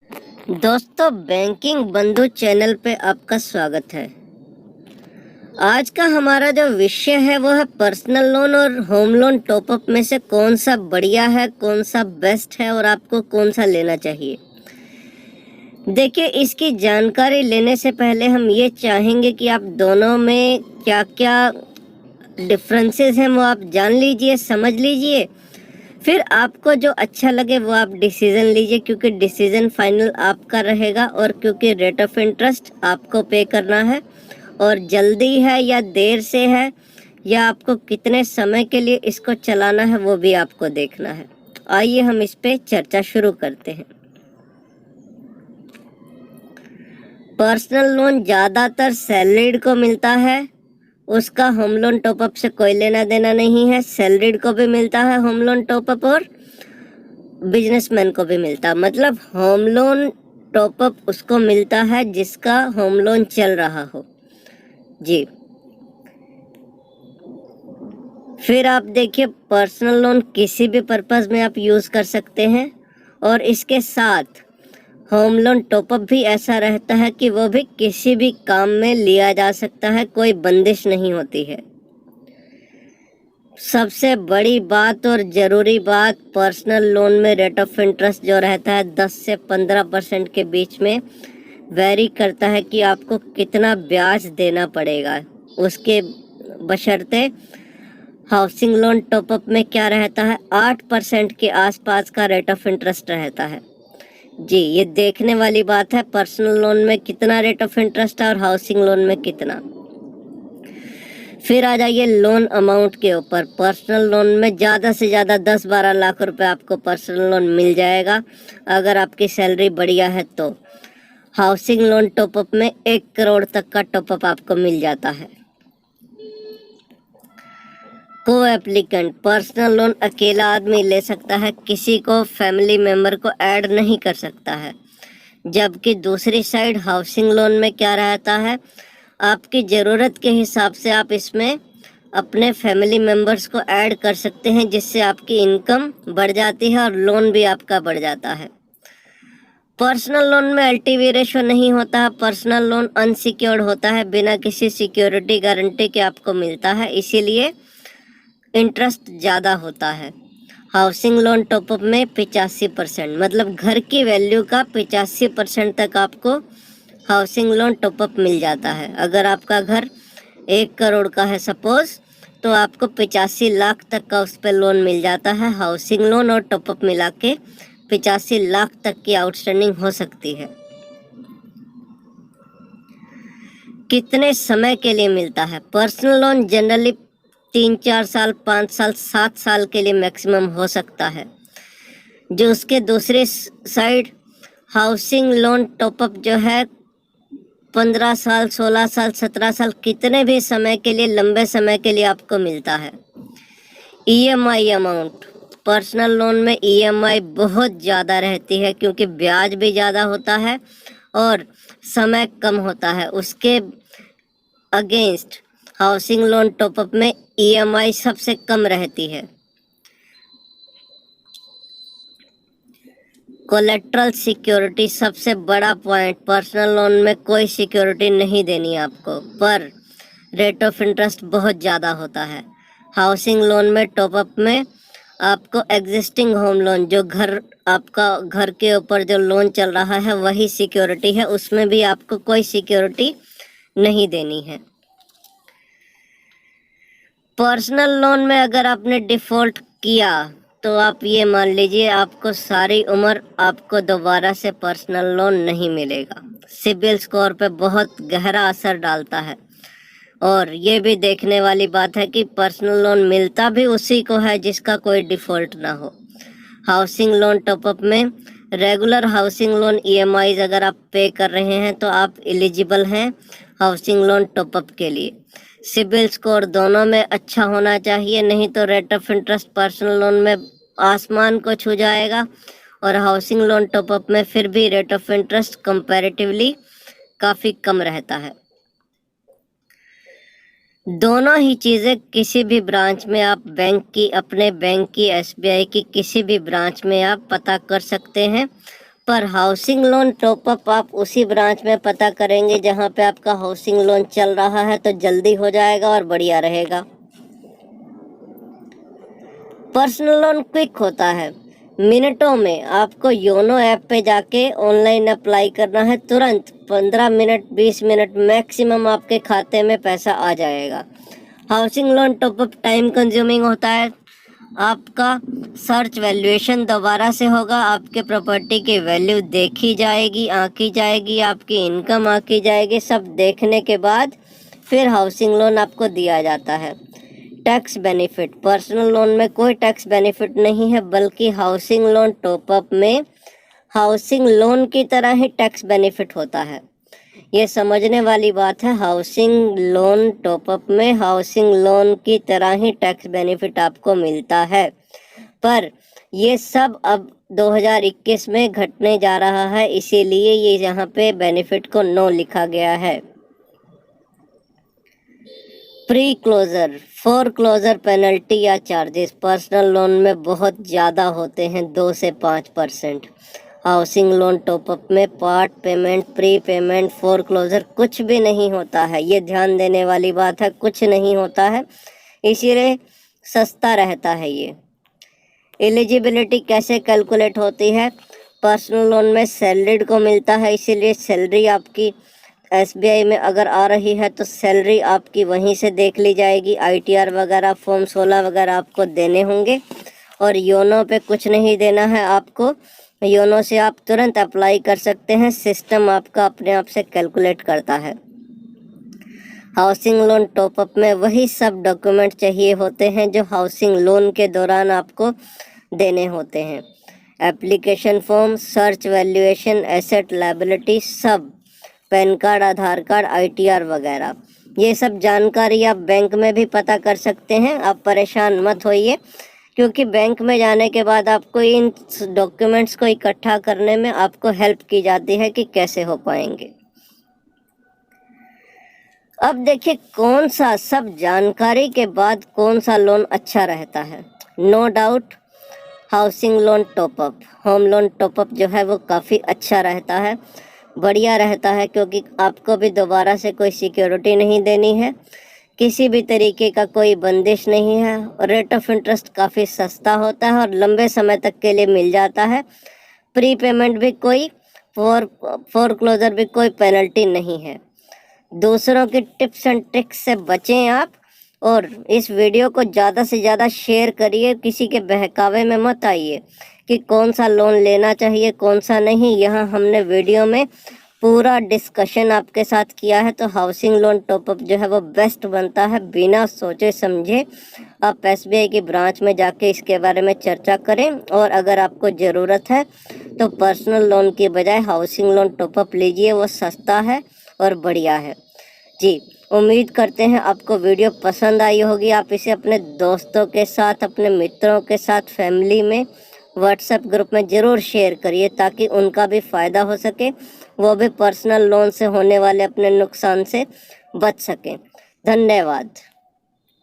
दोस्तों, बैंकिंग बंधु चैनल पे आपका स्वागत है। आज का हमारा जो विषय है वो है पर्सनल लोन और होम लोन टॉपअप में से कौन सा बढ़िया है, कौन सा बेस्ट है और आपको कौन सा लेना चाहिए। देखिए, इसकी जानकारी लेने से पहले हम ये चाहेंगे कि आप दोनों में क्या क्या डिफरेंसेस हैं वो आप जान लीजिए, समझ लीजिए। फिर आपको जो अच्छा लगे वो आप डिसीजन लीजिए, क्योंकि डिसीजन फाइनल आपका रहेगा। और क्योंकि रेट ऑफ इंटरेस्ट आपको पे करना है, और जल्दी है या देर से है या आपको कितने समय के लिए इसको चलाना है वो भी आपको देखना है। आइए हम इस पे चर्चा शुरू करते हैं। पर्सनल लोन ज़्यादातर सैलरीड को मिलता है, उसका होम लोन टॉपअप से कोई लेना देना नहीं है। सैलरीड को भी मिलता है होम लोन टॉपअप और बिजनेसमैन को भी मिलता है। मतलब होम लोन टॉपअप उसको मिलता है जिसका होम लोन चल रहा हो जी। फिर आप देखिए, पर्सनल लोन किसी भी पर्पस में आप यूज़ कर सकते हैं, और इसके साथ होम लोन टॉपअप भी ऐसा रहता है कि वो भी किसी भी काम में लिया जा सकता है, कोई बंदिश नहीं होती है। सबसे बड़ी बात और ज़रूरी बात, पर्सनल लोन में रेट ऑफ इंटरेस्ट जो रहता है 10 से 15% के बीच में वेरी करता है कि आपको कितना ब्याज देना पड़ेगा उसके बशर्ते। हाउसिंग लोन टॉपअप में क्या रहता है, 8% के आसपास का रेट ऑफ इंटरेस्ट रहता है जी। ये देखने वाली बात है, पर्सनल लोन में कितना रेट ऑफ इंटरेस्ट है और हाउसिंग लोन में कितना। फिर आ जाइए लोन अमाउंट के ऊपर। पर्सनल लोन में ज़्यादा से ज़्यादा 10-12 लाख रुपए आपको पर्सनल लोन मिल जाएगा अगर आपकी सैलरी बढ़िया है तो। हाउसिंग लोन टॉपअप में 1 करोड़ तक का टॉपअप आपको मिल जाता है। को एप्लीकेंट, पर्सनल लोन अकेला आदमी ले सकता है, किसी को फैमिली मेम्बर को ऐड नहीं कर सकता है। जबकि दूसरी साइड हाउसिंग लोन में क्या रहता है, आपकी ज़रूरत के हिसाब से आप इसमें अपने फैमिली मेम्बर्स को ऐड कर सकते हैं, जिससे आपकी इनकम बढ़ जाती है और लोन भी आपका बढ़ जाता है। पर्सनल लोन में एलटीवी रेशो नहीं होता है। पर्सनल लोन अनसिक्योर्ड होता है, बिना किसी सिक्योरिटी गारंटी के आपको मिलता है, इसीलिए इंटरेस्ट ज़्यादा होता है। हाउसिंग लोन टॉपअप में 85%, मतलब घर की वैल्यू का 85% तक आपको हाउसिंग लोन टॉपअप मिल जाता है। अगर आपका घर 1 करोड़ का है सपोज, तो आपको 85 लाख तक का उस पर लोन मिल जाता है। हाउसिंग लोन और टॉपअप मिला के 85 लाख तक की आउटस्टैंडिंग हो सकती है। कितने समय के लिए मिलता है, पर्सनल लोन जनरली 3-4 साल, 5 साल, 7 साल के लिए मैक्सिमम हो सकता है। जो उसके दूसरे साइड हाउसिंग लोन टॉपअप जो है 15 साल, 16 साल, 17 साल, कितने भी समय के लिए, लंबे समय के लिए आपको मिलता है। ईएमआई अमाउंट, पर्सनल लोन में ईएमआई बहुत ज़्यादा रहती है, क्योंकि ब्याज भी ज़्यादा होता है और समय कम होता है। उसके अगेंस्ट हाउसिंग लोन टॉपअप में ईएमआई सबसे कम रहती है। कोलेट्रल सिक्योरिटी सबसे बड़ा पॉइंट, पर्सनल लोन में कोई सिक्योरिटी नहीं देनी आपको, पर रेट ऑफ इंटरेस्ट बहुत ज़्यादा होता है। हाउसिंग लोन में टॉपअप में आपको एग्जिस्टिंग होम लोन, जो घर, आपका घर के ऊपर जो लोन चल रहा है वही सिक्योरिटी है, उसमें भी आपको कोई सिक्योरिटी नहीं देनी है। पर्सनल लोन में अगर आपने डिफ़ॉल्ट किया तो आप ये मान लीजिए आपको सारी उम्र आपको दोबारा से पर्सनल लोन नहीं मिलेगा। सिबिल स्कोर पे बहुत गहरा असर डालता है। और ये भी देखने वाली बात है कि पर्सनल लोन मिलता भी उसी को है जिसका कोई डिफ़ॉल्ट ना हो। हाउसिंग लोन टॉपअप में रेगुलर हाउसिंग लोन ईएमआईज अगर आप पे कर रहे हैं तो आप एलिजिबल हैं हाउसिंग लोन टॉपअप के लिए। सिबिल स्कोर दोनों में अच्छा होना चाहिए, नहीं तो rate of interest personal loan में आसमान को छू जाएगा और हाउसिंग लोन टॉपअप में फिर भी रेट ऑफ इंटरेस्ट कंपैरेटिवली काफ़ी कम रहता है। दोनों ही चीज़ें किसी भी ब्रांच में आप बैंक की, अपने बैंक की, एसबीआई की किसी भी ब्रांच में आप पता कर सकते हैं। पर हाउसिंग लोन टॉपअप आप उसी ब्रांच में पता करेंगे जहां पे आपका हाउसिंग लोन चल रहा है, तो जल्दी हो जाएगा और बढ़िया रहेगा। पर्सनल लोन क्विक होता है, मिनटों में आपको योनो ऐप पे जाके ऑनलाइन अप्लाई करना है, तुरंत 15 मिनट 20 मिनट मैक्सिमम आपके खाते में पैसा आ जाएगा। Housing loan top up time consuming होता है, आपका सर्च वैल्यूएशन दोबारा से होगा, आपके प्रॉपर्टी की वैल्यू देखी जाएगी, आंकी जाएगी, आपकी इनकम आंकी जाएगी, सब देखने के बाद फिर हाउसिंग लोन आपको दिया जाता है। टैक्स बेनिफिट, पर्सनल लोन में कोई टैक्स बेनिफिट नहीं है, बल्कि हाउसिंग लोन टॉपअप में हाउसिंग लोन की तरह ही टैक्स बेनिफिट होता है। ये समझने वाली बात है, हाउसिंग लोन टॉपअप में हाउसिंग लोन की तरह ही टैक्स बेनिफिट आपको मिलता है, पर ये सब अब 2021 में घटने जा रहा है, इसीलिए ये यहाँ पे बेनिफिट को नो लिखा गया है। Preclosure foreclosure penalty या चार्जेस पर्सनल लोन में बहुत ज़्यादा होते हैं, 2 से 5%। हाउसिंग लोन टॉपअप में part payment, prepayment, foreclosure कुछ भी नहीं होता है। ये ध्यान देने वाली बात है, कुछ नहीं होता है, इसीलिए सस्ता रहता है ये। एलिजिबिलिटी कैसे कैलकुलेट होती है? पर्सनल लोन में सैलरीड को मिलता है, इसीलिए सैलरी आपकी SBI में अगर आ रही है तो सैलरी आपकी वहीं से देख ली जाएगी। ITR वगैरह फॉर्म 16 वगैरह आपको देने होंगे, और योनो पे कुछ नहीं देना है आपको। योनो से आप तुरंत अप्लाई कर सकते हैं, सिस्टम आपका अपने आप से कैलकुलेट करता है। हाउसिंग लोन टॉपअप में वही सब डॉक्यूमेंट चाहिए होते हैं जो हाउसिंग लोन के दौरान आपको देने होते हैं। Application form, search valuation, asset liability, सब, पैन कार्ड, आधार कार्ड, ITR वगैरह, ये सब जानकारी आप बैंक में भी पता कर सकते हैं। आप परेशान मत होइए, क्योंकि बैंक में जाने के बाद आपको इन डॉक्यूमेंट्स को इकट्ठा करने में आपको हेल्प की जाती है कि कैसे हो पाएंगे। अब देखिए कौन सा, सब जानकारी के बाद कौन सा लोन अच्छा रहता है। No doubt housing loan top up, home loan top up जो है वो काफ़ी अच्छा रहता है, बढ़िया रहता है, क्योंकि आपको भी दोबारा से कोई सिक्योरिटी नहीं देनी है, किसी भी तरीके का कोई बंदिश नहीं है, और रेट ऑफ इंटरेस्ट काफ़ी सस्ता होता है और लंबे समय तक के लिए मिल जाता है। प्री पेमेंट भी कोई, फोर क्लोजर भी कोई पेनल्टी नहीं है। दूसरों की टिप्स एंड ट्रिक्स से बचें आप, और इस वीडियो को ज़्यादा से ज़्यादा शेयर करिए, किसी के बहकावे में मत आइए कि कौन सा लोन लेना चाहिए कौन सा नहीं। यहाँ हमने वीडियो में पूरा डिस्कशन आपके साथ किया है, तो हाउसिंग लोन टॉपअप जो है वो बेस्ट बनता है। बिना सोचे समझे आप SBI की ब्रांच में जाके इसके बारे में चर्चा करें, और अगर आपको ज़रूरत है तो पर्सनल लोन की बजाय हाउसिंग लोन टॉपअप लीजिए, वो सस्ता है और बढ़िया है। जी, उम्मीद करते हैं आपको वीडियो पसंद आई होगी। आप इसे अपने दोस्तों के साथ, अपने मित्रों के साथ, फैमिली में, WhatsApp ग्रुप में ज़रूर शेयर करिए, ताकि उनका भी फ़ायदा हो सके, वो भी पर्सनल लोन से होने वाले अपने नुकसान से बच सकें। धन्यवाद।